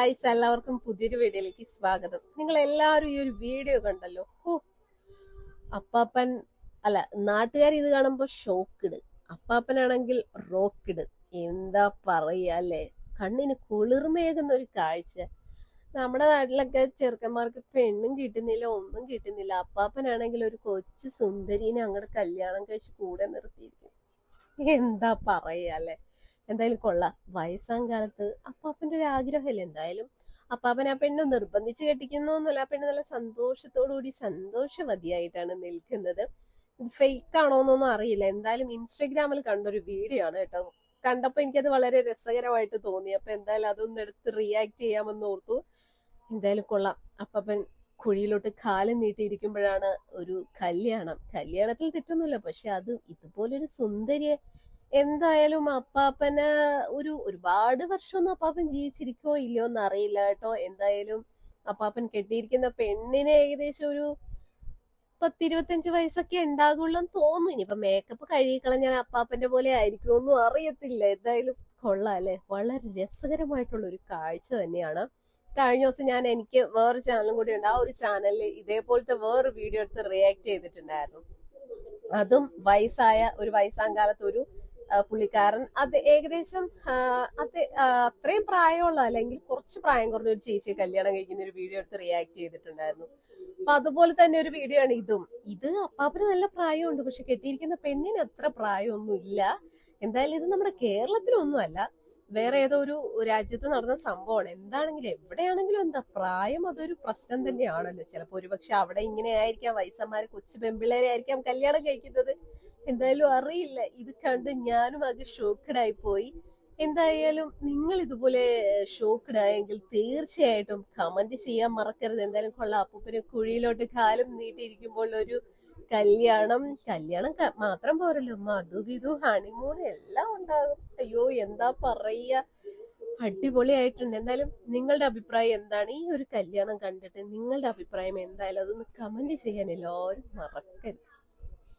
Guys, എല്ലാവർക്കും പുതിയൊരു വീഡിയോയിലേക്ക് സ്വാഗതം. നിങ്ങൾ എല്ലാവരും ഈ ഒരു വീഡിയോ കണ്ടല്ലോ. അപ്പാപ്പൻ അല്ല, നാട്ടുകാർ ഇത് കാണുമ്പോ ഷോക്കിട്, അപ്പാപ്പനാണെങ്കിൽ റോക്കിട്. എന്താ പറയാ അല്ലേ, കണ്ണിന് കുളിർമേകുന്ന ഒരു കാഴ്ച. നമ്മുടെ നാട്ടിലൊക്കെ ചെറുക്കന്മാർക്ക് പെണ്ണും കിട്ടുന്നില്ല, ഒന്നും കിട്ടുന്നില്ല. അപ്പാപ്പനാണെങ്കിൽ ഒരു കൊച്ചു സുന്ദരീനെ അങ്ങോട്ട് കല്യാണം കഴിച്ച് കൂടെ നിർത്തിയിരിക്കും. എന്താ പറയാ അല്ലെ. എന്തായാലും കൊള്ളാം. വയസ്സാം കാലത്ത് അപ്പാപ്പന്റെ ഒരു ആഗ്രഹമല്ലേ. എന്തായാലും അപ്പാപ്പൻ ആ പെണ്ണ് നിർബന്ധിച്ച് കെട്ടിക്കുന്നൊന്നുമല്ല. ആ പെണ്ണ് നല്ല സന്തോഷത്തോടു കൂടി സന്തോഷവതിയായിട്ടാണ് നിൽക്കുന്നത്. ഇത് ഫേക്ക് ആണോന്നൊന്നും അറിയില്ല. എന്തായാലും ഇൻസ്റ്റഗ്രാമിൽ കണ്ടൊരു വീഡിയോ ആണ് കേട്ടോ. കണ്ടപ്പോ എനിക്കത് വളരെ രസകരമായിട്ട് തോന്നി. അപ്പൊ എന്തായാലും അതൊന്ന് എടുത്ത് റിയാക്ട് ചെയ്യാമെന്ന് ഓർത്തു. എന്തായാലും കൊള്ളാം. അപ്പാപ്പൻ കുഴിയിലോട്ട് കാലും നീട്ടിയിരിക്കുമ്പോഴാണ് ഒരു കല്യാണത്തിൽ തെറ്റൊന്നുമില്ല. പക്ഷെ അത് ഇതുപോലൊരു സുന്ദരിയെ, എന്തായാലും അപ്പാപ്പന് ഒരുപാട് വർഷമൊന്നും അപ്പാപ്പൻ ജീവിച്ചിരിക്കോ ഇല്ലയോ എന്ന് അറിയില്ല കേട്ടോ. എന്തായാലും അപ്പാപ്പൻ കെട്ടിയിരിക്കുന്ന പെണ്ണിന് ഏകദേശം ഒരു 10-25 വയസ്സൊക്കെ ഉണ്ടാകുള്ളൂ എന്ന് തോന്നുന്നു. ഇനിയിപ്പൊ മേക്കപ്പ് കഴുകിക്കളഞ്ഞാൽ അപ്പാപ്പന്റെ പോലെ ആയിരിക്കുമൊന്നും അറിയത്തില്ല. എന്തായാലും കൊള്ളാം അല്ലെ. വളരെ രസകരമായിട്ടുള്ള ഒരു കാഴ്ച തന്നെയാണ്. കഴിഞ്ഞ ദിവസം എനിക്ക് വേറൊരു ചാനലും കൂടി ഉണ്ട്. ആ ഒരു ചാനലിൽ ഇതേപോലത്തെ വേറൊരു വീഡിയോ എടുത്ത് റിയാക്ട് ചെയ്തിട്ടുണ്ടായിരുന്നു. അതും വയസ്സാം കാലത്ത് ഒരു പുള്ളിക്കാരൻ, അത് ഏകദേശം അത്രയും പ്രായമുള്ള, അല്ലെങ്കിൽ കുറച്ച് പ്രായം കുറഞ്ഞ ഒരു ചേച്ചിയെ കല്യാണം കഴിക്കുന്ന ഒരു വീഡിയോ എടുത്ത് റിയാക്ട് ചെയ്തിട്ടുണ്ടായിരുന്നു. അപ്പൊ അതുപോലെ തന്നെ ഒരു വീഡിയോ ആണ് ഇതും. ഇത് അപ്പാപ്പന് നല്ല പ്രായമുണ്ട്, പക്ഷെ കെട്ടിയിരിക്കുന്ന പെണ്ണിന് അത്ര പ്രായമൊന്നും ഇല്ല. എന്തായാലും ഇത് നമ്മുടെ കേരളത്തിലൊന്നും അല്ല, വേറെ ഏതോ ഒരു രാജ്യത്ത് നടന്ന സംഭവമാണ്. എന്താണെങ്കിലും എവിടെയാണെങ്കിലും എന്താ പ്രായം അതൊരു പ്രശ്നം തന്നെയാണല്ലോ. ചിലപ്പോ ഒരുപക്ഷെ അവിടെ ഇങ്ങനെ ആയിരിക്കാം, വയസ്സന്മാര് കൊച്ചു പെൺപിള്ളേരെ ആയിരിക്കാം കല്യാണം കഴിക്കുന്നത്. എന്തായാലും അറിയില്ല. ഇത് കണ്ട് ഞാനും ആകെ ഷോക്കഡ് ആയി പോയി. എന്തായാലും നിങ്ങൾ ഇതുപോലെ ഷോക്കഡ് ആയെങ്കിൽ തീർച്ചയായിട്ടും കമന്റ് ചെയ്യാൻ മറക്കരുത്. എന്തായാലും കൊള്ളാം. അപ്പൂപ്പന് കുഴിയിലോട്ട് കാലും നീട്ടിയിരിക്കുമ്പോൾ ഒരു കല്യാണം കല്യാണം മാത്രം പോരല്ലോ, മധുവിധു ഹണിമൂൺ എല്ലാം ഉണ്ടാകും. അയ്യോ, എന്താ പറയാ, അടിപൊളിയായിട്ടുണ്ട്. എന്തായാലും നിങ്ങളുടെ അഭിപ്രായം എന്താണ്? ഈ ഒരു കല്യാണം കണ്ടിട്ട് നിങ്ങളുടെ അഭിപ്രായം എന്തായാലും അതൊന്ന് കമന്റ് ചെയ്യാൻ എല്ലാവരും മറക്കരുത്.